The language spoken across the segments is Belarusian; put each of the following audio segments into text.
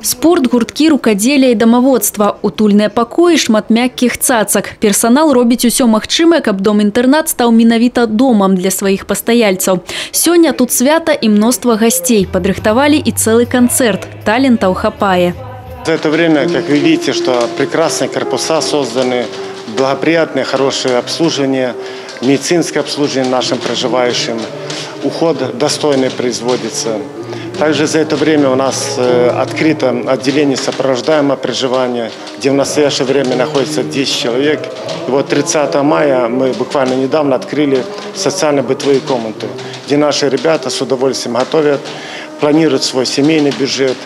Спорт, гурткі, рукадзелля і дамаводства, утульныя пакоі, шмат мяккіх цацак. Персанал робіць усё магчымае, каб дом-інтэрнат стаў менавіта домам для сваіх пастаяльцаў. Сёння тут свята і мноства гасцей. Падрыхтавалі і цэлы канцэрт. Талентаў хапае. За это время, как вы видите, что прекрасные корпуса созданы, благоприятное, хорошее обслуживание, медицинское обслуживание нашим проживающим, уход достойный производится. Также за это время у нас открыто отделение сопровождаемого проживания, где в настоящее время находится 10 человек. И вот 30 мая мы буквально недавно открыли социально-бытовые комнаты, где наши ребята с удовольствием готовят, планируют свой семейный бюджет.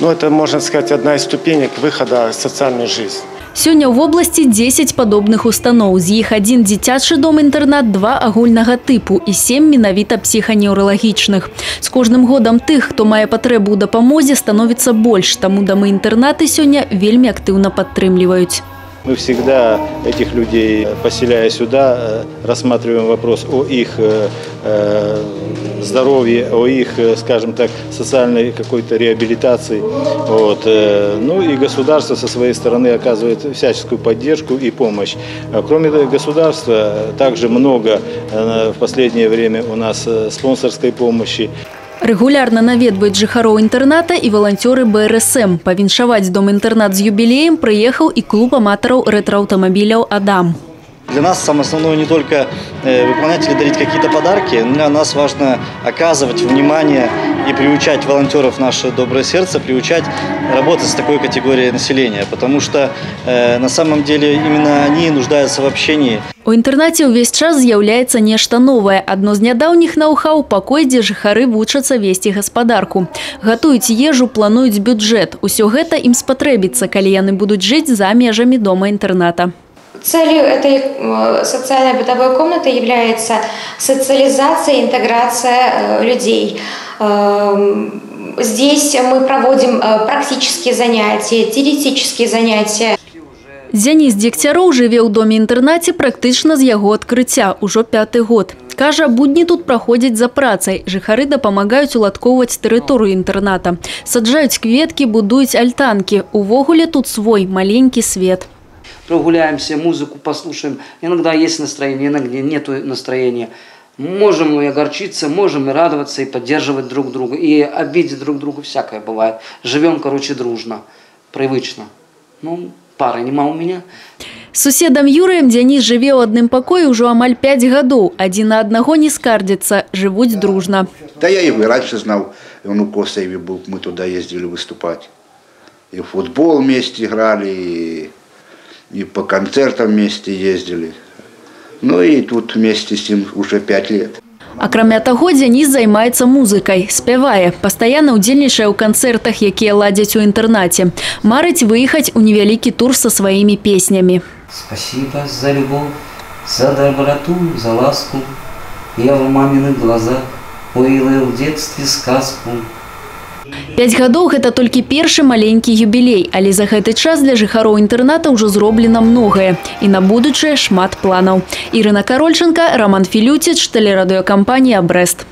Ну, это, можно сказать, одна из ступенек выхода в социальную жизнь. Сёння в области 10 подобных установ. З іх один дзіцячы дом-інтэрнат, 2 агульнага тыпу і 7 менавіта псіханеўралагічных. З кожным годам тых, хто мае патрэбу ў дапамозе, становіцца больш, таму дамы-інтэрнаты сёння вельмі актыўна падтрымліваюць. Мы всегда этих людей, поселяя сюда, рассматриваем вопрос о их здоровье, о их, скажем так, социальной какой-то реабилитации. Вот. Ну и государство со своей стороны оказывает всяческую поддержку и помощь. Кроме государства, также много в последнее время у нас спонсорской помощи. Регулярно наведваюць жыхароў інтэрната і валанцёры БРСМ. Павіншаваць дом-інтэрнат з юбілеем прыехаў і клуб аматараў ретроаўтамабіляў «Адам». Для нас самое основное не только выполнять или дарить какие-то подарки, для нас важно оказывать внимание и приучать волонтеров, наше доброе сердце, приучать работать с такой категорией населения, потому что на самом деле именно они нуждаются в общении. У інтэрнаце ўвесь час з'яўляецца нешта новае. Адно з нядаўніх ноу-хау – пакой, дзе жыхары вучацца весці гаспадарку. Гатуюць ежу, плануюць бюджэт. Усё гэта ім спатрэбіцца, калі яны будуць жыць за межамі дома-інтэрната. Целью этой социально-бытовой комнаты является социализация и интеграция людей. Здесь мы проводим практические занятия, теоретические занятия. Дзяніс Дзегцяроў жыве ў доме-інтэрнаце практычна з яго адкрыцця, ужо 5-й год. Кажа, будні тут праходзяць за працай. Жыхары дапамагаюць уладкоўваць тэрыторыю інтэрната. Саджаюць кветкі, будуюць альтанкі. Увогуле тут свой маленькі свет. Прогуляемся, музыку послушаем. Иногда есть настроение, иногда нет настроения. Можем и огорчиться, можем и радоваться, и поддерживать друг друга, и обидеть друг друга, всякое бывает. Живем, короче, дружно, привычно. Ну, пары нема у меня. С суседом Юрыем Дзяніс жыве ў адным пакоі ўжо амаль 5 гадоў. Адзін на аднаго не скардзіцца, жывуць дружно. Да я его и раньше знал, он у Косаеве был, мы туда ездили выступать. И в футбол вместе играли, и по концертам вместе ездили. Ну и тут вместе с ним уже 5 лет. Акрамя таго, Дзяніс займаецца музыкай, спявае, пастаянна ўдзельнічае ў канцэртах, якія ладзяць у інтэрнаце. Марыць выехаць у невялікі тур са сваімі песнямі. Спасибо за любовь, за доброту, за ласку. Я в маминых глазах увидела в детстве сказку. 5 гадоў – гэта толькі першы маленькі юбілей, але за гэты час для жыхароў інтэрната ўжо зроблена многае. І на будучае шмат планаў. Ірына Карольченка, Роман Філюціч, тэлерадыёкампанія «Брэст».